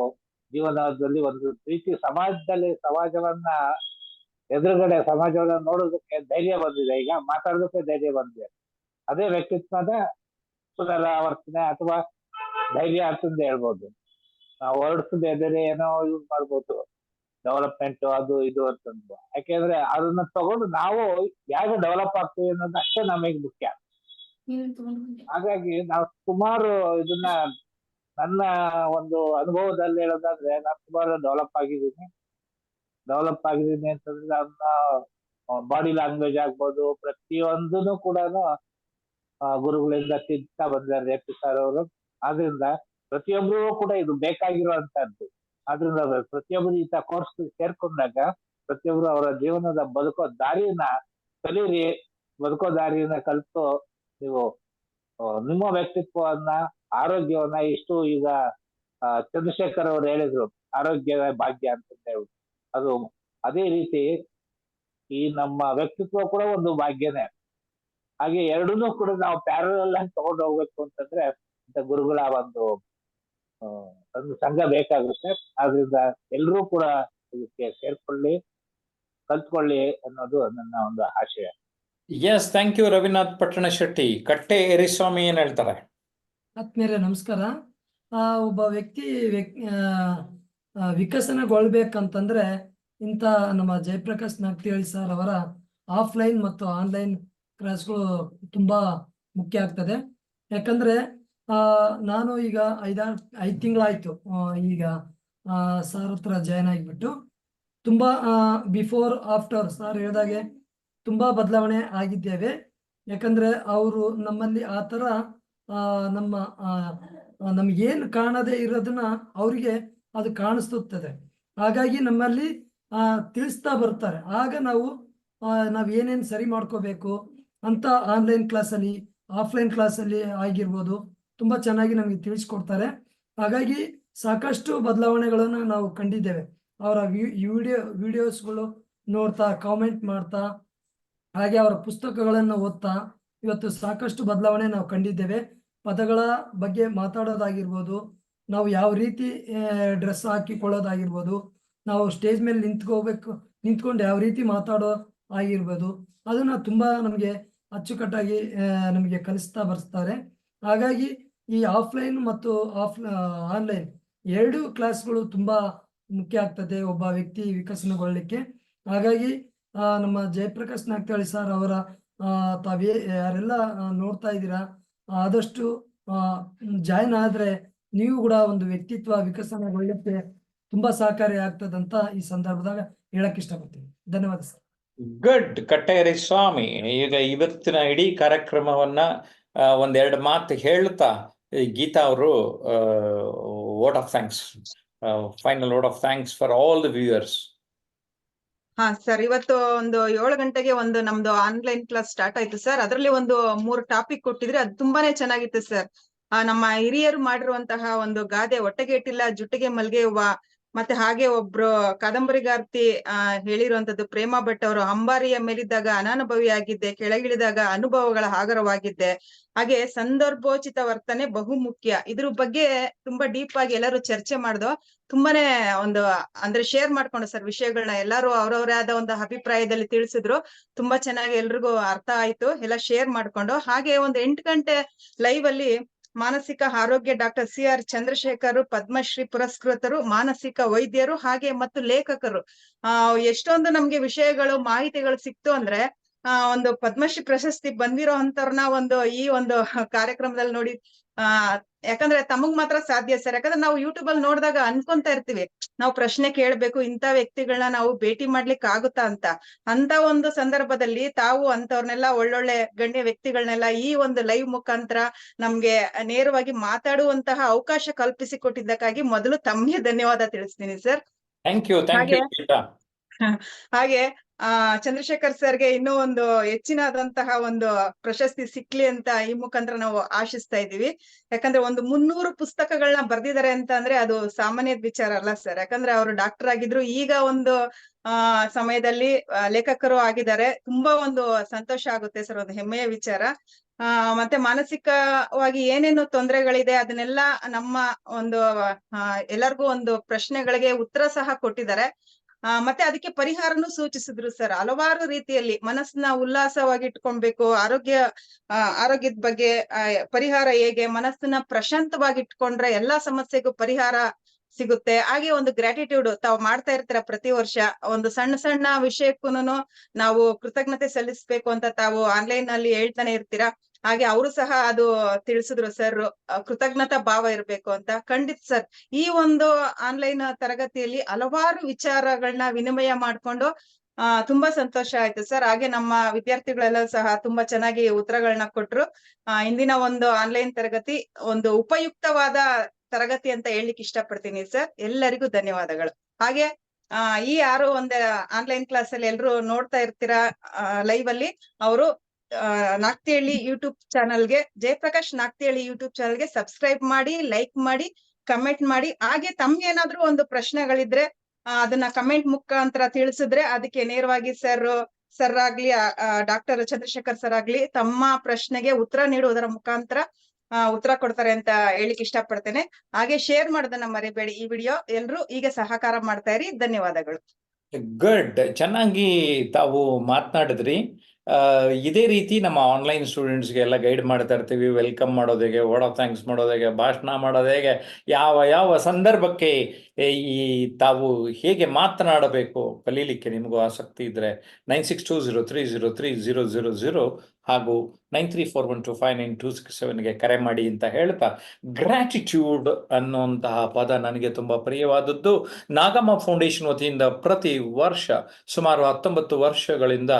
ಜೀವನದಲ್ಲಿ ಒಂದು ರೀತಿ ಸಮಾಜವನ್ನ ಎದುರುಗಡೆ ಸಮಾಜವನ್ನ ನೋಡೋದಕ್ಕೆ ಧೈರ್ಯ ಬಂದಿದೆ, ಈಗ ಮಾತಾಡೋದಕ್ಕೆ ಧೈರ್ಯ ಬಂದಿದೆ. ಅದೇ ವ್ಯಕ್ತಿತ್ವದ ಪುನರಾವರ್ತನೆ ಅಥವಾ ಧೈರ್ಯ ಅಂತಂದು ಹೇಳ್ಬೋದು. ನಾವು ಹೊರಡಿಸಿದ ಎದುರೇ ಏನೋ ಯೂಸ್ ಮಾಡ್ಬೋದು, ಡೆವಲಪ್ಮೆಂಟ್ ಅದು ಇದು ಅಂತಂದು. ಯಾಕೆಂದ್ರೆ ಅದನ್ನ ತಗೊಂಡು ನಾವು ಯಾರು ಡೆವಲಪ್ ಆಗ್ತೀವಿ ಅನ್ನೋದು ಅಷ್ಟೇ ನಮಗೆ ಮುಖ್ಯ. ಹಾಗಾಗಿ ನಾವು ಸುಮಾರು ಇದನ್ನ ನನ್ನ ಒಂದು ಅನುಭವದಲ್ಲಿ ಹೇಳೋದಾದ್ರೆ ನಾನು ಸುಮಾರು ಡೆವಲಪ್ ಆಗಿದ್ದೀನಿ ಅಂತಂದ್ರೆ ನನ್ನ ಬಾಡಿ ಲ್ಯಾಂಗ್ವೇಜ್ ಆಗ್ಬೋದು, ಪ್ರತಿಯೊಂದನ್ನು ಕೂಡ ಗುರುಗಳಿಂದ ತಿಂತಾ ಬಂದಿದ್ದಾರೆ JP ಸರ್ ಅವರು. ಆದ್ರಿಂದ ಪ್ರತಿಯೊಬ್ಬರಿಗೂ ಕೂಡ ಇದು ಬೇಕಾಗಿರುವಂತದ್ದು. ಆದ್ರಿಂದ ಪ್ರತಿಯೊಬ್ಬರು ಈ ಕೋರ್ಸ್ ಸೇರ್ಕೊಂಡಾಗ ಪ್ರತಿಯೊಬ್ರು ಅವರ ಜೀವನದ ಬದುಕೋ ದಾರಿಯನ್ನ ಕಲೀರಿ, ಬದುಕೋ ದಾರಿಯನ್ನ ಕಲಿತು ನೀವು ನಿಮ್ಮ ವ್ಯಕ್ತಿತ್ವವನ್ನ ಆರೋಗ್ಯವನ್ನ ಇಷ್ಟು ಈಗ ಚಂದ್ರಶೇಖರ್ ಅವರು ಹೇಳಿದ್ರು, ಆರೋಗ್ಯವೇ ಭಾಗ್ಯ ಅಂತ ಹೇಳಿ. ಅದು ಅದೇ ರೀತಿ ಈ ನಮ್ಮ ವ್ಯಕ್ತಿತ್ವ ಕೂಡ ಒಂದು ಭಾಗ್ಯನೇ. ಹಾಗೆ ಎರಡನ್ನೂ ಕೂಡ ನಾವು ಪ್ಯಾರಲಲ್ ಆಗಿ ತಗೊಂಡು ಹೋಗ್ಬೇಕು ಅಂತಂದ್ರೆ ಗುರುಗಳ ಒಂದು ಸಂಘ ಬೇಕಾಗುತ್ತೆ. ಆದ್ರಿಂದ ಎಲ್ರೂ ಕೂಡ ಇದಕ್ಕೆ ಸೇರ್ಕೊಳ್ಳಿ, ಕಲ್ತ್ಕೊಳ್ಳಿ ಅನ್ನೋದು ನನ್ನ ಒಂದು ಆಶಯ. Yes, thank you Ravinath Pattanashetti. Katte Yariswamy ಏನ್ ಹೇಳ್ತಾರೆ? ಆತ್ಮೀಯರೇ ನಮಸ್ಕಾರ. ಒಬ್ಬ ವ್ಯಕ್ತಿ ವಿಕಸನಗೊಳ್ಬೇಕಂತಂದ್ರೆ ಇಂಥ ನಮ್ಮ ಜಯಪ್ರಕಾಶ್ ನಾಗ್ತಿಹಳ್ಳಿ ಸರ್ ಅವರ ಆಫ್ಲೈನ್ ಮತ್ತು ಆನ್ಲೈನ್ ಕ್ಲಾಸ್ಗಳು ತುಂಬಾ ಮುಖ್ಯ ಆಗ್ತದೆ. ಯಾಕಂದ್ರೆ ನಾನು ಈಗ 5 ತಿಂಗಳಾಯ್ತು ಈಗ ಸರ್ ಹತ್ರ ಜಾಯ್ನ್ ಆಗಿಬಿಟ್ಟು. ತುಂಬಾ ಬಿಫೋರ್ ಆಫ್ಟರ್ ಸರ್ ಹೇಳಿದಾಗೆ ತುಂಬಾ ಬದಲಾವಣೆ ಆಗಿದ್ದೇವೆ. ಯಾಕಂದ್ರೆ ಅವರು ನಮ್ಮಲ್ಲಿ ಆ ಥರ ನಮ್ಗೇನು ಕಾಣದೇ ಇರೋದನ್ನ ಅವರಿಗೆ ಅದು ಕಾಣಿಸ್ತದೆ. ಹಾಗಾಗಿ ನಮ್ಮಲ್ಲಿ ತಿಳಿಸ್ತಾ ಬರ್ತಾರೆ. ಆಗ ನಾವು ಏನೇನು ಸರಿ ಮಾಡ್ಕೋಬೇಕು ಅಂತ ಆನ್ಲೈನ್ ಕ್ಲಾಸಲ್ಲಿ ಆಫ್ಲೈನ್ ಕ್ಲಾಸಲ್ಲಿ ಆಗಿರ್ಬೋದು ತುಂಬ ಚೆನ್ನಾಗಿ ನಮಗೆ ತಿಳಿಸ್ಕೊಡ್ತಾರೆ. ಹಾಗಾಗಿ ಸಾಕಷ್ಟು ಬದಲಾವಣೆಗಳನ್ನು ನಾವು ಕಂಡಿದ್ದೇವೆ. ಅವರ ವಿಡಿಯೋಸ್ಗಳು ನೋಡ್ತಾ, ಕಾಮೆಂಟ್ ಮಾಡ್ತಾ, ಹಾಗೆ ಅವರ ಪುಸ್ತಕಗಳನ್ನು ಓದ್ತಾ ಇವತ್ತು ಸಾಕಷ್ಟು ಬದಲಾವಣೆ ನಾವು ಕಂಡಿದ್ದೇವೆ. ಪದಗಳ ಬಗ್ಗೆ ಮಾತಾಡೋದಾಗಿರ್ಬೋದು, ನಾವು ಯಾವ ರೀತಿ ಡ್ರೆಸ್ ಹಾಕಿಕೊಳ್ಳೋದಾಗಿರ್ಬೋದು, ನಾವು ಸ್ಟೇಜ್ ಮೇಲೆ ನಿಂತ್ಕೊಂಡು ಯಾವ ರೀತಿ ಮಾತಾಡೋ ಆಗಿರ್ಬೋದು, ಅದನ್ನು ತುಂಬ ನಮಗೆ ಅಚ್ಚುಕಟ್ಟಾಗಿ ನಮಗೆ ಕಲಿಸ್ತಾ ಬರ್ತಾರೆ. ಹಾಗಾಗಿ ಈ ಆಫ್ಲೈನ್ ಮತ್ತು ಆನ್ಲೈನ್ ಎರಡು ಕ್ಲಾಸ್ಗಳು ತುಂಬಾ ಮುಖ್ಯ ಆಗ್ತದೆ ಒಬ್ಬ ವ್ಯಕ್ತಿ ವಿಕಸನಗೊಳ್ಳಲಿಕ್ಕೆ. ಹಾಗಾಗಿ ನಮ್ಮ ಜಯಪ್ರಕಾಶ್ ನಾಗ್ತಿಹಳ್ಳಿ ಸರ್ ಅವರ ತಾವೇ ಯಾರೆಲ್ಲ ನೋಡ್ತಾ ಇದ್ದೀರಾ, ಆದಷ್ಟು ಜಾಯ್ನ್ ಆದ್ರೆ ನೀವು ಕೂಡ ಒಂದು ವ್ಯಕ್ತಿತ್ವ ವಿಕಸನಗೊಳ್ಳಲಿಕ್ಕೆ ತುಂಬಾ ಸಹಕಾರಿ ಆಗ್ತದಂತ ಈ ಸಂದರ್ಭದಾಗ ಹೇಳಕ್ ಇಷ್ಟಪಡ್ತೀನಿ. ಧನ್ಯವಾದ ಸರ್. ಗುಡ್ ಕಟ್ಟೇರಿ ಸ್ವಾಮಿ. ಈಗ ಇವತ್ತಿನ ಇಡೀ ಕಾರ್ಯಕ್ರಮವನ್ನ ಒಂದೆರಡು ಮಾತು ಹೇಳ್ತಾ ಗೀತಾ ಅವರು word of thanks, final word of thanks for all the viewers. ಹಾ ಸರ್, ಇವತ್ತು ಒಂದು 7 ಗಂಟೆಗೆ ಒಂದು ನಮ್ದು ಆನ್ಲೈನ್ ಕ್ಲಾಸ್ ಸ್ಟಾರ್ಟ್ ಆಯ್ತು ಸರ್. ಅದರಲ್ಲಿ ಒಂದು 3 ಟಾಪಿಕ್ ಕೊಟ್ಟಿದ್ರೆ ಅದು ತುಂಬಾನೇ ಚೆನ್ನಾಗಿತ್ತು ಸರ್. ನಮ್ಮ ಹಿರಿಯರು ಮಾಡಿರುವಂತಹ ಒಂದು ಗಾದೆ, ಹೊಟ್ಟೆಗೆ ಇಟ್ಟಿಲ್ಲ ಜುಟ್ಟಿಗೆ ಮಲ್ಗೆ ಹೂವ, ಮತ್ತೆ ಹಾಗೆ ಒಬ್ರು ಕಾದಂಬರಿಗಾರ್ತಿ ಹೇಳಿರುವಂತದ್ದು ಪ್ರೇಮಾ ಭಟ್ ಅವರು, ಅಂಬಾರಿಯ ಮೇಲಿದ್ದಾಗ ಅನಾನುಭವಿಯಾಗಿದ್ದೆ, ಕೆಳಗಿಳಿದಾಗ ಅನುಭವಗಳ ಆಗರವಾಗಿದ್ದೆ. ಹಾಗೆ ಸಂದರ್ಭೋಚಿತ ವರ್ತನೆ ಬಹು ಮುಖ್ಯ. ಇದ್ರ ಬಗ್ಗೆ ತುಂಬಾ ಡೀಪ್ ಆಗಿ ಎಲ್ಲರೂ ಚರ್ಚೆ ಮಾಡ್ದು, ತುಂಬಾನೇ ಒಂದು ಅಂದ್ರೆ ಶೇರ್ ಮಾಡ್ಕೊಂಡು ಸರ್ ವಿಷಯಗಳನ್ನ ಎಲ್ಲಾರು ಅವ್ರವ್ರೇ ಆದ ಒಂದು ಅಭಿಪ್ರಾಯದಲ್ಲಿ ತಿಳಿಸಿದ್ರು. ತುಂಬಾ ಚೆನ್ನಾಗಿ ಎಲ್ರಿಗೂ ಅರ್ಥ ಆಯ್ತು, ಎಲ್ಲ ಶೇರ್ ಮಾಡ್ಕೊಂಡು. ಹಾಗೆ ಒಂದು 8 ಗಂಟೆ ಲೈವ್ ಅಲ್ಲಿ ಮಾನಸಿಕ ಆರೋಗ್ಯ ಡಾಕ್ಟರ್ CR ಚಂದ್ರಶೇಖರ್ ಪದ್ಮಶ್ರೀ ಪುರಸ್ಕೃತರು, ಮಾನಸಿಕ ವೈದ್ಯರು ಹಾಗೆ ಮತ್ತು ಲೇಖಕರು. ಎಷ್ಟೊಂದು ನಮ್ಗೆ ವಿಷಯಗಳು ಮಾಹಿತಿಗಳು ಸಿಕ್ತು ಅಂದ್ರೆ ಒಂದು ಪದ್ಮಶ್ರೀ ಪ್ರಶಸ್ತಿ ಬಂದಿರೋ ಅಂತವ್ರನ್ನ ಒಂದು ಈ ಒಂದು ಕಾರ್ಯಕ್ರಮದಲ್ಲಿ ನೋಡಿ ಯಾಕಂದ್ರೆ ತಮಗ್ ಮಾತ್ರ ಸಾಧ್ಯ ಸರ್. ಯಾಕಂದ್ರೆ ನಾವು ಯೂಟ್ಯೂಬ್ ಅಲ್ಲಿ ನೋಡಿದಾಗ ಅನ್ಕೊಂತ ಇರ್ತೀವಿ ನಾವು ಪ್ರಶ್ನೆ ಕೇಳ್ಬೇಕು, ಇಂಥ ವ್ಯಕ್ತಿಗಳನ್ನ ನಾವು ಭೇಟಿ ಮಾಡ್ಲಿಕ್ಕೆ ಆಗುತ್ತಾ ಅಂತ ಒಂದು ಸಂದರ್ಭದಲ್ಲಿ ತಾವು ಅಂತವ್ರನ್ನೆಲ್ಲ ಒಳ್ಳೊಳ್ಳೆ ಗಣ್ಯ ವ್ಯಕ್ತಿಗಳನ್ನೆಲ್ಲ ಈ ಒಂದು ಲೈವ್ ಮುಖಾಂತರ ನಮ್ಗೆ ನೇರವಾಗಿ ಮಾತಾಡುವಂತಹ ಅವಕಾಶ ಕಲ್ಪಿಸಿಕೊಟ್ಟಿದ್ದಕ್ಕಾಗಿ ಮೊದಲು ತಮಗೆ ಧನ್ಯವಾದ ತಿಳಿಸ್ತೀನಿ ಸರ್. Thank you Geetha. ಹಾಗೆ ಚಂದ್ರಶೇಖರ್ ಸರ್ಗೆ ಇನ್ನೂ ಒಂದು ಹೆಚ್ಚಿನದಂತಹ ಒಂದು ಪ್ರಶಸ್ತಿ ಸಿಕ್ಲಿ ಅಂತ ಈ ಮುಖಾಂತರ ನಾವು ಆಶಿಸ್ತಾ ಇದ್ದೀವಿ. ಯಾಕಂದ್ರೆ ಒಂದು 300 ಪುಸ್ತಕಗಳನ್ನ ಬರ್ದಿದ್ದಾರೆ ಅಂತ ಅಂದ್ರೆ ಅದು ಸಾಮಾನ್ಯದ ವಿಚಾರ ಅಲ್ಲ ಸರ್. ಯಾಕಂದ್ರೆ ಅವರು ಡಾಕ್ಟರ್ ಆಗಿದ್ರು, ಈಗ ಒಂದು ಸಮಯದಲ್ಲಿ ಲೇಖಕರು ಆಗಿದ್ದಾರೆ. ತುಂಬಾ ಒಂದು ಸಂತೋಷ ಆಗುತ್ತೆ ಸರ್, ಒಂದು ಹೆಮ್ಮೆಯ ವಿಚಾರ. ಮತ್ತೆ ಮಾನಸಿಕವಾಗಿ ಏನೇನು ತೊಂದರೆಗಳಿದೆ ಅದನ್ನೆಲ್ಲ ನಮ್ಮ ಒಂದು ಎಲ್ಲರಿಗೂ ಒಂದು ಪ್ರಶ್ನೆಗಳಿಗೆ ಉತ್ತರ ಸಹ ಕೊಟ್ಟಿದ್ದಾರೆ. ಮತ್ತೆ ಅದಕ್ಕೆ ಪರಿಹಾರನು ಸೂಚಿಸಿದ್ರು ಸರ್. ಹಲವಾರು ರೀತಿಯಲ್ಲಿ ಮನಸ್ಸನ್ನ ಉಲ್ಲಾಸವಾಗಿ ಇಟ್ಕೊಳ್ಬೇಕು, ಆರೋಗ್ಯದ ಬಗ್ಗೆ ಪರಿಹಾರ ಹೇಗೆ, ಮನಸ್ಸನ್ನ ಪ್ರಶಾಂತವಾಗಿ ಇಟ್ಕೊಂಡ್ರೆ ಎಲ್ಲಾ ಸಮಸ್ಯೆಗೂ ಪರಿಹಾರ ಸಿಗುತ್ತೆ. ಹಾಗೆ ಒಂದು ಗ್ರಾಟಿಟ್ಯೂಡ್ ತಾವು ಮಾಡ್ತಾ ಇರ್ತೀರ ಪ್ರತಿ ವರ್ಷ, ಒಂದು ಸಣ್ಣ ಸಣ್ಣ ವಿಷಯಕ್ಕೂನು ನಾವು ಕೃತಜ್ಞತೆ ಸಲ್ಲಿಸ್ಬೇಕು ಅಂತ ತಾವು ಆನ್ಲೈನ್ ಅಲ್ಲಿ ಹೇಳ್ತಾನೆ ಇರ್ತೀರಾ. ಹಾಗೆ ಅವರು ಸಹ ಅದು ತಿಳಿಸಿದ್ರು ಸರ್, ಕೃತಜ್ಞತಾ ಭಾವ ಇರ್ಬೇಕು ಅಂತ. ಖಂಡಿತ ಸರ್, ಈ ಒಂದು ಆನ್ಲೈನ್ ತರಗತಿಯಲ್ಲಿ ಹಲವಾರು ವಿಚಾರಗಳನ್ನ ವಿನಿಮಯ ಮಾಡ್ಕೊಂಡು ತುಂಬಾ ಸಂತೋಷ ಆಯ್ತು ಸರ್. ಹಾಗೆ ನಮ್ಮ ವಿದ್ಯಾರ್ಥಿಗಳೆಲ್ಲ ಸಹ ತುಂಬಾ ಚೆನ್ನಾಗಿ ಉತ್ತರಗಳನ್ನ ಕೊಟ್ರು. ಇಂದಿನ ಒಂದು ಆನ್ಲೈನ್ ತರಗತಿ ಒಂದು ಉಪಯುಕ್ತವಾದ ತರಗತಿ ಅಂತ ಹೇಳಲಿಕ್ಕೆ ಇಷ್ಟಪಡ್ತೀನಿ ಸರ್. ಎಲ್ಲರಿಗೂ ಧನ್ಯವಾದಗಳು. ಹಾಗೆ ಈ ಯಾರು ಒಂದು ಆನ್ಲೈನ್ ಕ್ಲಾಸ್ ಅಲ್ಲಿ ಎಲ್ರು ನೋಡ್ತಾ ಇರ್ತೀರಾ ಲೈವ್ ಅಲ್ಲಿ, ಅವರು ನಾಗ್ತಿಹಳ್ಳಿ ಯೂಟ್ಯೂಬ್ ಚಾನಲ್ಗೆ, ಜಯಪ್ರಕಾಶ್ ನಾಗ್ತಿಹಳ್ಳಿ ಯೂಟ್ಯೂಬ್ ಚಾನಲ್ಗೆ ಸಬ್ಸ್ಕ್ರೈಬ್ ಮಾಡಿ, ಲೈಕ್ ಮಾಡಿ, ಕಮೆಂಟ್ ಮಾಡಿ. ಹಾಗೆ ತಮ್ಗೆ ಏನಾದ್ರು ಒಂದು ಪ್ರಶ್ನೆಗಳಿದ್ರೆ ಅದನ್ನ ಕಮೆಂಟ್ ಮುಖಾಂತರ ತಿಳಿಸಿದ್ರೆ ಅದಕ್ಕೆ ನೇರವಾಗಿ ಸರ್ ಆಗ್ಲಿ ಡಾಕ್ಟರ್ ಚಂದ್ರಶೇಖರ್ ಸರ್ ಆಗ್ಲಿ ತಮ್ಮ ಪ್ರಶ್ನೆಗೆ ಉತ್ತರ ನೀಡುವುದರ ಮುಖಾಂತರ ಉತ್ತರ ಕೊಡ್ತಾರೆ ಅಂತ ಹೇಳಿಕ್ ಇಷ್ಟಪಡ್ತೇನೆ. ಹಾಗೆ ಶೇರ್ ಮಾಡೋದನ್ನ ಮರಿಬೇಡಿ. ಈ ವಿಡಿಯೋ ಎಲ್ರು ಈಗ ಸಹಕಾರ ಮಾಡ್ತಾ ಇರಿ. ಧನ್ಯವಾದಗಳು. ಗುಡ್, ಚೆನ್ನಾಗಿ ತಾವು ಮಾತನಾಡಿದ್ರಿ. ಇದೇ ರೀತಿ ನಮ್ಮ ಆನ್ಲೈನ್ ಸ್ಟೂಡೆಂಟ್ಸ್ಗೆ ಎಲ್ಲ ಗೈಡ್ ಮಾಡ್ತಾ ಇರ್ತೀವಿ. ವೆಲ್ಕಮ್ ಮಾಡೋದು ಹೇಗೆ, ವರ್ಡ್ ಆಫ್ ಥ್ಯಾಂಕ್ಸ್ ಮಾಡೋದು ಹೇಗೆ, ಭಾಷಣ ಮಾಡೋದು ಹೇಗೆ, ಯಾವ ಸಂದರ್ಭಕ್ಕೆ ಈ ತಾವು ಹೇಗೆ ಮಾತನಾಡಬೇಕು ಕಲೀಲಿಕ್ಕೆ ನಿಮಗೂ ಆಸಕ್ತಿ ಇದ್ದರೆ 9620303000 ಹಾಗೂ 9341259267ಗೆ ಕರೆ ಮಾಡಿ ಅಂತ ಹೇಳ್ತಾ, ಗ್ರ್ಯಾಟಿಟ್ಯೂಡ್ ಅನ್ನುವಂತಹ ಪದ ನನಗೆ ತುಂಬ ಪ್ರಿಯವಾದದ್ದು. ನಾಗಮ್ಮ ಫೌಂಡೇಶನ್ ವತಿಯಿಂದ ಪ್ರತಿ ವರ್ಷ ಸುಮಾರು 19 ವರ್ಷಗಳಿಂದ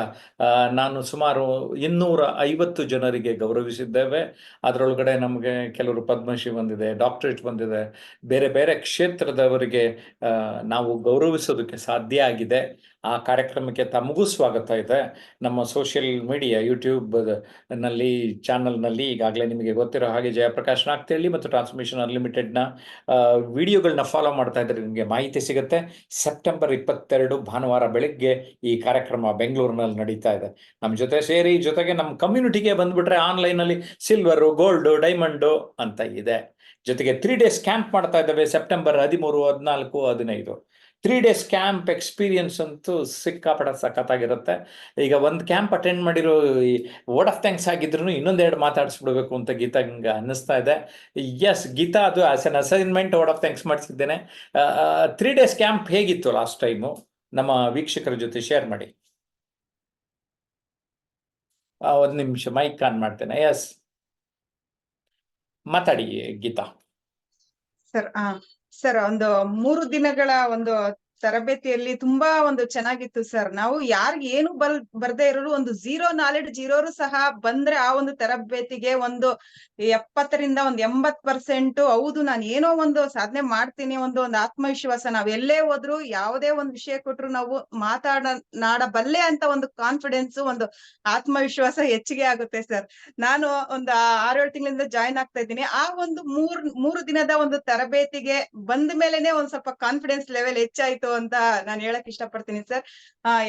ನಾನು ಸುಮಾರು 250 ಜನರಿಗೆ ಗೌರವಿಸಿದ್ದೇವೆ. ಅದರೊಳಗಡೆ ನಮಗೆ ಕೆಲವರು ಪದ್ಮಶ್ರೀ ಬಂದಿದೆ, ಡಾಕ್ಟರೇಟ್ ಬಂದಿದೆ, ಬೇರೆ ಬೇರೆ ಕ್ಷೇತ್ರದವರಿಗೆ ನಾವು ಗೌರವಿಸೋದಕ್ಕೆ ಸಾಧ್ಯ ಆಗಿದೆ. ಆ ಕಾರ್ಯಕ್ರಮಕ್ಕೆ ತಮಗೂ ಸ್ವಾಗತ ಇದೆ. ನಮ್ಮ ಸೋಷಿಯಲ್ ಮೀಡಿಯಾ ಯೂಟ್ಯೂಬ್ನಲ್ಲಿ ಚಾನಲ್ನಲ್ಲಿ ಈಗಾಗಲೇ ನಿಮಗೆ ಗೊತ್ತಿರೋ ಹಾಗೆ ಜಯಪ್ರಕಾಶ್ ನಾಗ್ತಿಹಳ್ಳಿ ಮತ್ತು ಟ್ರಾನ್ಸ್ಮಿಷನ್ ಅನ್ಲಿಮಿಟೆಡ್ನ ವಿಡಿಯೋಗಳನ್ನ ಫಾಲೋ ಮಾಡ್ತಾ ಇದ್ರೆ ನಿಮಗೆ ಮಾಹಿತಿ ಸಿಗುತ್ತೆ. ಸೆಪ್ಟೆಂಬರ್ 22 ಭಾನುವಾರ ಬೆಳಗ್ಗೆ ಈ ಕಾರ್ಯಕ್ರಮ ಬೆಂಗಳೂರಿನಲ್ಲಿ ನಡೀತಾ ಇದೆ. ನಮ್ಮ ಜೊತೆ ಸೇರಿ, ಜೊತೆಗೆ ನಮ್ಮ ಕಮ್ಯುನಿಟಿಗೆ ಬಂದ್ಬಿಟ್ರೆ ಆನ್ಲೈನಲ್ಲಿ ಸಿಲ್ವರು, ಗೋಲ್ಡು, ಡೈಮಂಡು ಅಂತ ಇದೆ. ಜೊತೆಗೆ 3 days ಕ್ಯಾಂಪ್ ಮಾಡ್ತಾ ಇದ್ದೇವೆ ಸೆಪ್ಟೆಂಬರ್ 13, 14, 15. 3 days ಕ್ಯಾಂಪ್ ಎಕ್ಸ್ಪೀರಿಯನ್ಸ್ ಅಂತೂ ಸಿಕ್ಕಾಪಟ್ಟೆ ಸಖತ್ತಾಗಿರುತ್ತೆ. ಈಗ ಒಂದು ಕ್ಯಾಂಪ್ ಅಟೆಂಡ್ ಮಾಡಿರೋ ವರ್ಡ್ ಆಫ್ ಥ್ಯಾಂಕ್ಸ್ ಆಗಿದ್ರು ಇನ್ನೊಂದೆರಡು ಮಾತಾಡಿಸ್ಬಿಡ್ಬೇಕು ಅಂತ ಗೀತಾಂಗ ಅನ್ನಿಸ್ತಾ ಇದೆ. ಎಸ್ ಗೀತಾ, ಅದು as an assignment word of thanks ಮಾಡಿಸಿದ್ದೇನೆ. 3 days ಕ್ಯಾಂಪ್ ಹೇಗಿತ್ತು ಲಾಸ್ಟ್ ಟೈಮು? ನಮ್ಮ ವೀಕ್ಷಕರ ಜೊತೆ ಶೇರ್ ಮಾಡಿ. ಒಂದು ನಿಮಿಷ ಮೈಕ್ ಆನ್ ಮಾಡ್ತೇನೆ. ಎಸ್, ಮಾತಾಡಿ ಗೀತಾ. ಸರ್ ಒಂದು 3 ದಿನಗಳ ಒಂದು ತರಬೇತಿಯಲ್ಲಿ ತುಂಬಾ ಒಂದು ಚೆನ್ನಾಗಿತ್ತು ಸರ್. ನಾವು ಯಾರಿಗೆ ಏನು ಬರ್ದೇ ಇರೋರು, ಒಂದು 0 ನಾಲೆಡ್ಜ್ ಇರೋರು ಸಹ ಬಂದ್ರೆ ಆ ಒಂದು ತರಬೇತಿಗೆ ಒಂದು 70ರಿಂದ ಒಂದು 80% ಹೌದು ನಾನು ಏನೋ ಒಂದು ಸಾಧನೆ ಮಾಡ್ತೀನಿ, ಒಂದು ಆತ್ಮವಿಶ್ವಾಸ. ನಾವ್ ಎಲ್ಲೇ ಹೋದ್ರು ಯಾವುದೇ ಒಂದು ವಿಷಯ ಕೊಟ್ರು ನಾವು ಮಾತಾಡಬಲ್ಲೆ ಅಂತ ಒಂದು ಕಾನ್ಫಿಡೆನ್ಸ್, ಒಂದು ಆತ್ಮವಿಶ್ವಾಸ ಹೆಚ್ಚಿಗೆ ಆಗುತ್ತೆ ಸರ್. ನಾನು ಒಂದು 6-7 ತಿಂಗಳಿಂದ ಜಾಯ್ನ್ ಆಗ್ತಾ ಇದ್ದೀನಿ. ಆ ಒಂದು 3 ದಿನದ ಒಂದು ತರಬೇತಿಗೆ ಬಂದ ಮೇಲೆನೆ ಒಂದ್ ಸ್ವಲ್ಪ ಕಾನ್ಫಿಡೆನ್ಸ್ ಲೆವೆಲ್ ಹೆಚ್ಚಾಯ್ತು ಅಂತ ನಾನು ಹೇಳಕ್ ಇಷ್ಟಪಡ್ತೀನಿ ಸರ್.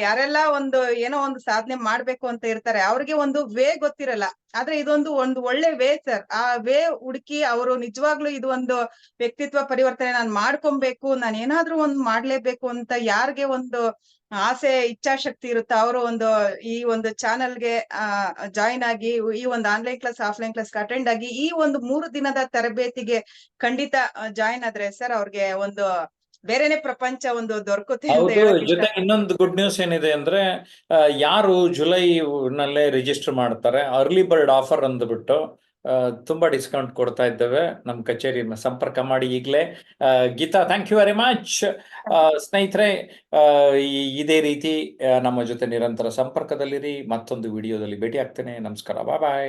ಯಾರೆಲ್ಲ ಒಂದು ಏನೋ ಒಂದು ಸಾಧನೆ ಮಾಡ್ಬೇಕು ಅಂತ ಇರ್ತಾರೆ, ಅವ್ರಿಗೆ ಒಂದು ವೇ ಗೊತ್ತಿರಲ್ಲ. ಆದ್ರೆ ಇದೊಂದು ಒಳ್ಳೆ ವೇ ಸರ್. ಆ ವೇ ಹುಡುಕಿ ಅವರು ನಿಜವಾಗ್ಲೂ ಇದು ಒಂದು ವ್ಯಕ್ತಿತ್ವ ಪರಿವರ್ತನೆ ನಾನ್ ಮಾಡ್ಕೊಬೇಕು, ನಾನು ಏನಾದ್ರೂ ಒಂದು ಮಾಡ್ಲೇಬೇಕು ಅಂತ ಯಾರಿಗೆ ಒಂದು ಆಸೆ ಇಚ್ಛಾಶಕ್ತಿ ಇರುತ್ತೋ ಅವರು ಈ ಒಂದು ಚಾನೆಲ್ಗೆ ಜಾಯಿನ್ ಆಗಿ ಈ ಒಂದು online class offline class attend ಆಗಿ ಈ ಒಂದು 3 ದಿನದ ತರಬೇತಿಗೆ ಖಂಡಿತ ಜಾಯಿನ್ ಆದ್ರೆ ಸರ್ ಅವ್ರಿಗೆ ಒಂದು ಬೇರೆನೆ ಪ್ರಪಂಚ ಒಂದು ದೊರಕುತ್ತೆ ಅಂತ ಹೌದು. ಹೇಳಕ್ ಜೊತೆಗೆ ಇಷ್ಟಪಡ್ತೀನಿ. ಇನ್ನೊಂದು ಗುಡ್ ನ್ಯೂಸ್ ಏನಿದೆ ಅಂದ್ರೆ, ಯಾರು ಜುಲೈ ನಲ್ಲೇ ರಿಜಿಸ್ಟರ್ ಮಾಡ್ತಾರೆ, ಅರ್ಲಿ ಬರ್ಡ್ ಆಫರ್ ಅಂದ್ಬಿಟ್ಟು ತುಂಬಾ ಡಿಸ್ಕೌಂಟ್ ಕೊಡ್ತಾ ಇದ್ದೇವೆ. ನಮ್ಮ ಕಚೇರಿ ಸಂಪರ್ಕ ಮಾಡಿ ಈಗಲೇ. Geeta, thank you very much. ಸ್ನೇಹಿತರೆ, ಇದೇ ರೀತಿ ನಮ್ಮ ಜೊತೆ ನಿರಂತರ ಸಂಪರ್ಕದಲ್ಲಿರಿ. ಮತ್ತೊಂದು ವಿಡಿಯೋದಲ್ಲಿ ಭೇಟಿ ಆಗ್ತೇನೆ. ನಮಸ್ಕಾರ, ಬಾಯ್ ಬಾಯ್.